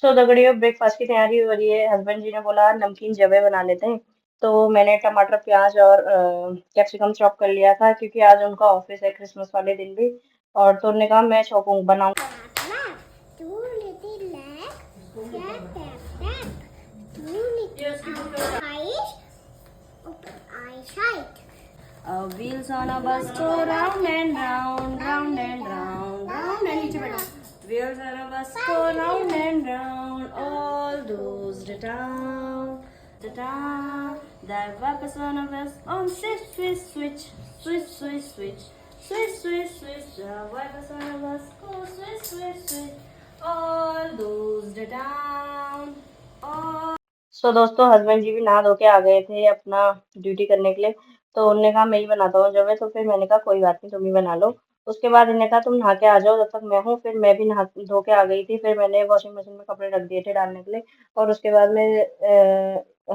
सो दगड़ियों ब्रेकफास्ट की तैयारी हो रही है। हस्बैंड जी ने बोला नमकीन जवे बना लेते हैं। तो मैंने टमाटर प्याज और कैप्सिकम चॉप कर लिया था क्योंकि आज उनका ऑफिस है क्रिसमस वाले दिन भी। और तो उन्होंने कहा मैं चॉपिंग बनाऊं। Wheels on a bus go round and round, round and round, round and नीचे बैठो. Wheels on a bus go round and round, all those down, down. That wipers on a bus on switch, switch, switch, switch, switch, switch, switch, switch, switch. The wipers on a bus go switch, switch, switch, all those down, all. सो दोस्तों husband जी भी नहा धो के आ गए थे अपना duty करने के लिए। तो उन्होंने कहा मैं ही बनाता हूँ जब है, तो फिर मैंने कहा कोई बात नहीं तुम ही बना लो। उसके बाद इन्होंने कहा तुम नहा के आ जाओ जब तक मैं हूँ। फिर मैं भी नहा धो के आ गई थी। फिर मैंने वॉशिंग मशीन में कपड़े रख दिए थे डालने के लिए। और उसके बाद मैं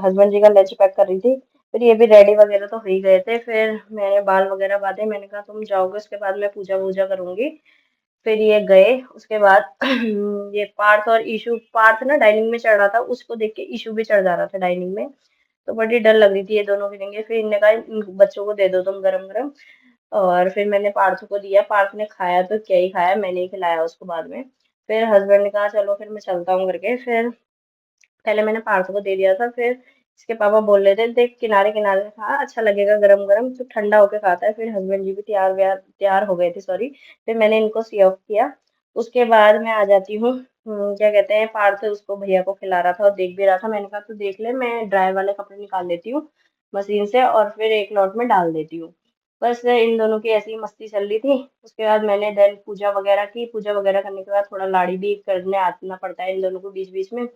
हस्बैंड जी का लंच पैक कर रही थी। फिर ये भी रेडी वगैरह तो हो ही गए थे। फिर मैंने बाल वगैरह बांधे। मैंने कहा तुम जाओगे उसके बाद मैं पूजा वूजा करूंगी। फिर ये गए उसके बाद ये पार्थ और ईशु, पार्थ ना डाइनिंग में चढ़ रहा था, उसको देख के ईशु भी चढ़ जा रहा था डाइनिंग में। तो बड़ी डर लग रही थी ये दोनों गिरेंगे। फिर इनने कहा इन बच्चों को दे दो तुम गरम गरम। और फिर मैंने पार्थ को दिया। पार्थ ने खाया तो क्या ही खाया, मैंने ही खिलाया उसको बाद में। फिर हस्बैंड ने कहा चलो फिर मैं चलता हूँ करके। फिर पहले मैंने पार्थ को दे दिया था। फिर इसके पापा बोल रहे थे देख किनारे किनारे से खा, अच्छा लगेगा गरम गरम, तो ठंडा होके खाता है। फिर हस्बैंड जी भी तैयार हो गए थे, सॉरी। फिर मैंने इनको सी ऑफ किया। उसके बाद मैं आ जाती हूँ। क्या कहते हैं, पार्थ उसको भैया को खिला रहा था और देख भी रहा था। मैंने कहा तू देख ले, मैं ड्राई वाले कपड़े निकाल लेती हूँ मशीन से और फिर एक लॉट में डाल देती हूँ। बस इन दोनों की ऐसी ही मस्ती चल रही थी। उसके बाद मैंने देन पूजा वगैरह की। पूजा वगैरह करने के बाद थोड़ा लाड़ी भी करने आना पड़ता है इन दोनों को बीच बीच में।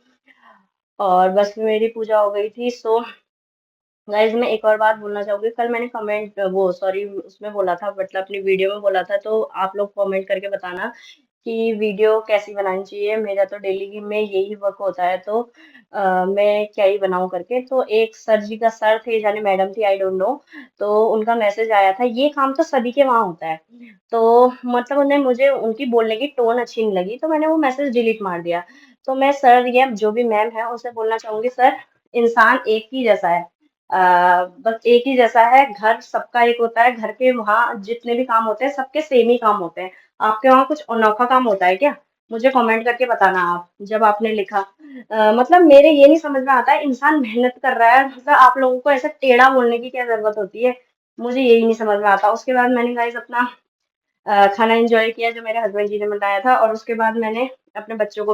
और बस मेरी पूजा हो गई थी। सो गाइज मैं एक और बात बोलना चाहूंगी। कल मैंने कमेंट वो सॉरी उसमें बोला था, मतलब अपनी वीडियो में बोला था। तो आप लोग कमेंट करके बताना कि वीडियो कैसी बनानी चाहिए। मेरा तो डेली की में यही वर्क होता है। तो मैं क्या ही बनाऊं करके। तो एक सर जी का सर थे, जाने मैडम थी, आई डोंट नो। तो उनका मैसेज आया था, ये काम तो सभी के वहां होता है। तो मतलब उन्हें मुझे उनकी बोलने की टोन अच्छी नहीं लगी, तो मैंने वो मैसेज डिलीट मार दिया। तो मैं सर या जो भी मैम है उनसे बोलना चाहूंगी, सर इंसान एक ही जैसा है। बस एक ही जैसा है। घर सबका एक होता है। घर के वहाँ जितने भी काम होते हैं सबके सेम ही काम होते हैं। आपके वहाँ कुछ अनोखा काम होता है क्या? मुझे कमेंट करके बताना आप जब आपने लिखा। मतलब मेरे ये नहीं समझ में आता है, इंसान मेहनत कर रहा है, मतलब आप लोगों को ऐसे टेढ़ा बोलने की क्या जरूरत होती है? मुझे यही नहीं समझ में आता। उसके बाद मैंने गाइस अपना खाना एंजॉय किया जो मेरे हस्बैंड जी ने बनाया था। और उसके बाद मैंने अपने बच्चों को